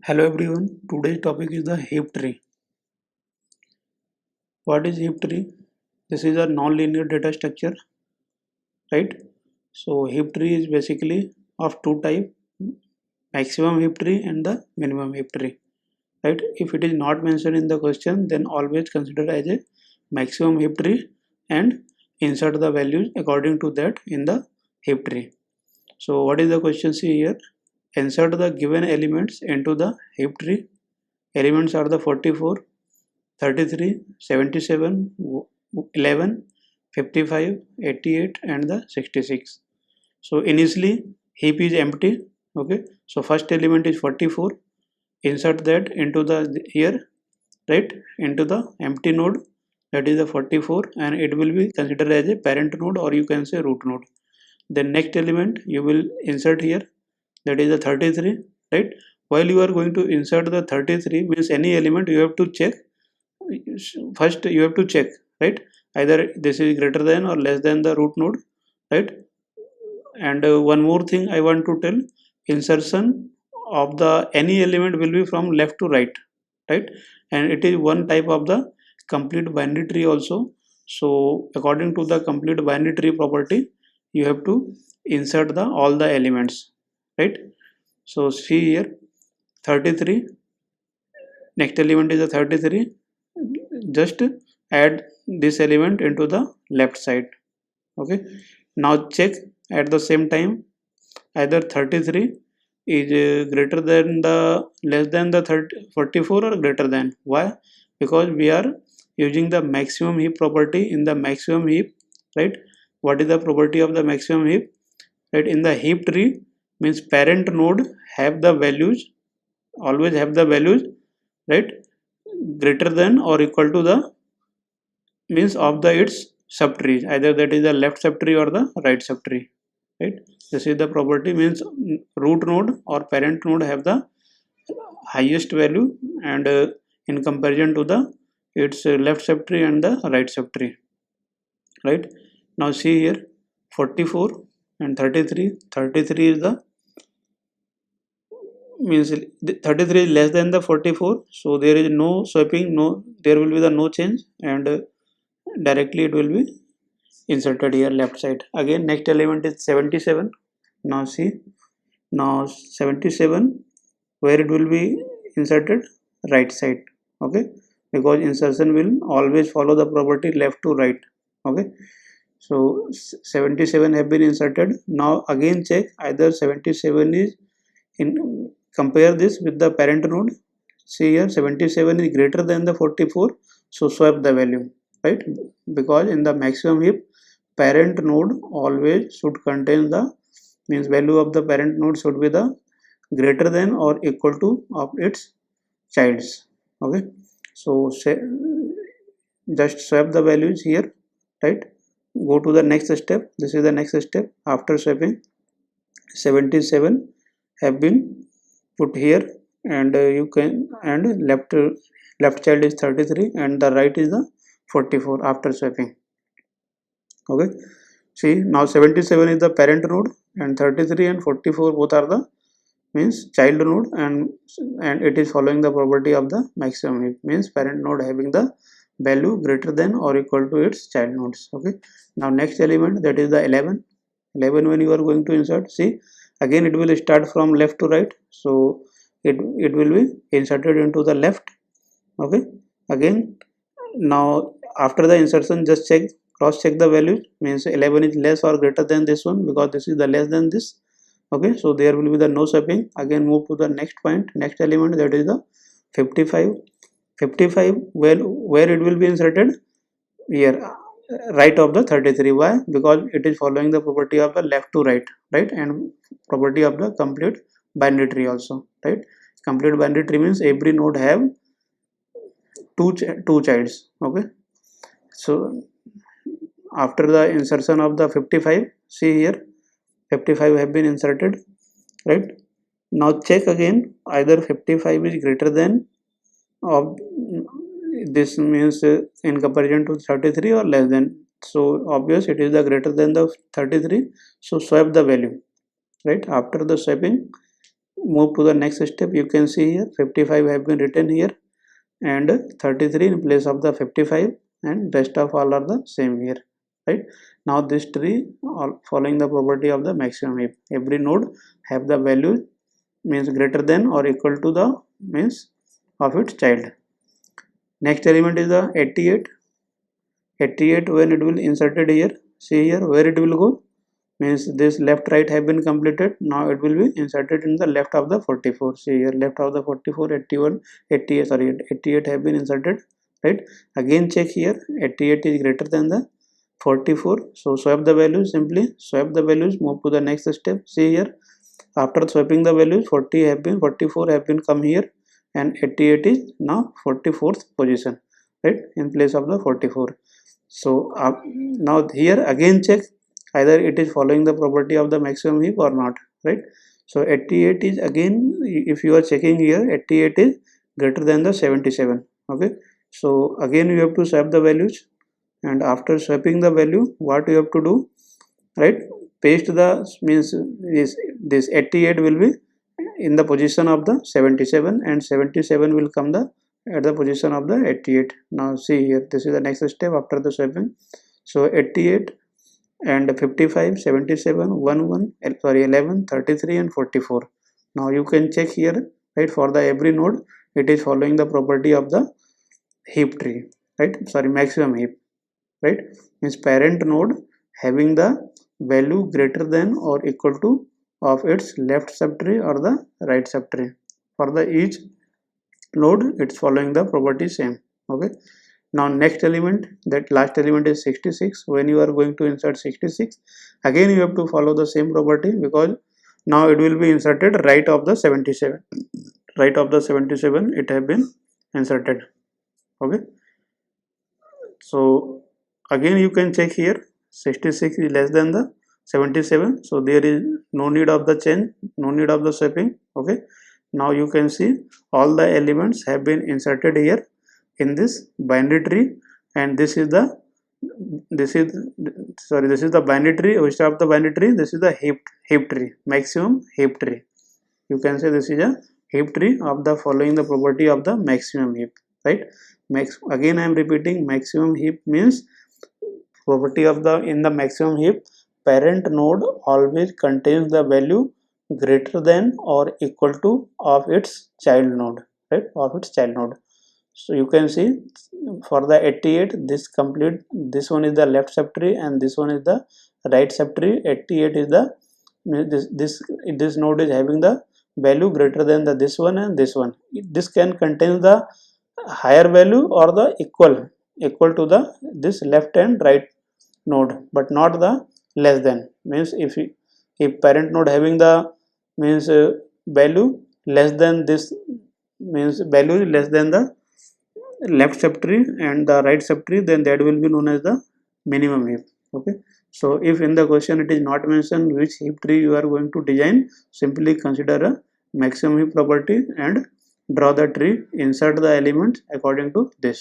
Hello everyone, today's topic is the heap tree. What is heap tree? This is a non-linear data structure, right? So heap tree is basically of two type, maximum heap tree and the minimum heap tree, right? If it is not mentioned in the question, then always consider as a maximum heap tree and insert the values according to that in the heap tree. So what is the question? See here, insert the given elements into the heap tree. Elements are the 44, 33, 77, 11, 55, 88 and the 66. So initially heap is empty. Okay, so first element is 44. Insert that into the here, right, into the empty node, that is the 44, and it will be considered as a parent node or you can say root node. Then next element you will insert here, that is the 33, right. While you are going to insert the 33 means any element you have to check. First you have to check, right, either this is greater than or less than the root node, right. And one more thing I want to tell, insertion of the any element will be from left to right, right, and it is one type of the complete binary tree also. So according to the complete binary tree property, you have to insert the all the elements, right. So see here, 33, next element is the 33, just add this element into the left side. Okay, now check at the same time, either 33 is greater than the less than the 44 or greater than. Why? Because we are using the maximum heap property in the maximum heap, right. What is the property of the maximum heap? Right, in the heap tree means parent node have the values, always have the values, right, greater than or equal to the means of the its subtree, either that is the left subtree or the right subtree, right. This is the property means root node or parent node have the highest value and in comparison to the its left subtree and the right subtree, right. Now see here, 44 and 33, 33 is the means 33 is less than the 44, so there is no swapping, no, there will be the no change, and directly it will be inserted here left side. Again next element is 77. Now see, now 77, where it will be inserted, right side. Okay, because insertion will always follow the property left to right. Okay, so 77 have been inserted. Now again check, either 77 is in, compare this with the parent node. See here, 77 is greater than the 44, so swap the value, right, because in the maximum heap parent node always should contain the means value of the parent node should be the greater than or equal to of its childs. Okay, so say, just swap the values here, right. Go to the next step. This is the next step. After swapping, 77 have been put here, and you can, and left child is 33 and the right is the 44 after swapping. Okay, see, now 77 is the parent node and 33 and 44 both are the means child node, and it is following the property of the maximum heap, means parent node having the value greater than or equal to its child nodes. Okay, now next element, that is the 11. 11 when you are going to insert, see, again it will start from left to right, so it will be inserted into the left. Okay, again, now after the insertion, just check, cross check the values, means 11 is less or greater than this one, because this is the less than this. Okay, so there will be the no swapping. Again move to the next point, next element, that is the 55. 55, where it will be inserted, here, right of the 33. Why? Because it is following the property of the left to right, right, and property of the complete binary tree also, right. Complete binary tree means every node have two childs. Okay, so after the insertion of the 55, see here, 55 have been inserted, right. Now check again, either 55 is greater than of this means in comparison to 33 or less than. So obvious it is the greater than the 33, so swap the value, right. After the swapping, move to the next step, you can see here 55 have been written here and 33 in place of the 55, and rest of all are the same here, right? Now this tree all following the property of the maximum heap. Every node have the value means greater than or equal to the means of its child. Next element is the 88. 88 when it will inserted here, see here where it will go, means this left right have been completed. Now it will be inserted in the left of the 44. See here left of the 44, 81, 88, sorry 88 have been inserted, right? Again check here 88 is greater than the 44, so swap the values, simply swap the values, move to the next step. See here after swapping the values 44 have been come here, and 88 is now 44th position, right, in place of the 44. So now here again check either it is following the property of the maximum heap or not, right? So 88 is again, if you are checking here 88 is greater than the 77, okay? So again you have to swap the values, and after swapping the value what you have to do, right, paste the means this 88 will be in the position of the 77, and 77 will come the at the position of the 88. Now see here this is the next step after the swapping. So 88 and 55, 77, 11, 11, 33 and 44. Now you can check here, right, for the every node it is following the property of the heap tree, right, sorry maximum heap, right, means parent node having the value greater than or equal to of its left subtree or the right subtree. For the each node it's following the property same, okay? Now next element, that last element is 66. When you are going to insert 66, again you have to follow the same property, because now it will be inserted right of the 77, right of the 77 it have been inserted, okay? So again you can check here 66 is less than the 77, so there is no need of the change, no need of the swapping, okay? Now you can see all the elements have been inserted here in this binary tree, and this is the binary tree. Which of the binary tree? This is the heap tree, maximum heap tree. You can say this is a heap tree of the following the property of the maximum heap, right? Again I am repeating, maximum heap means property of the in the maximum heap, parent node always contains the value greater than or equal to of its child node, right, of its child node. So you can see for the 88 this complete, this one is the left subtree and this one is the right subtree. 88 is the this node is having the value greater than the this one and this one. This can contain the higher value or the equal to the this left and right node, but not the less than. Means if parent node having the means value less than this, means value less than the left subtree and the right subtree, then that will be known as the minimum heap, okay? So if in the question it is not mentioned which heap tree you are going to design, simply consider a maximum heap property and draw the tree, insert the elements according to this.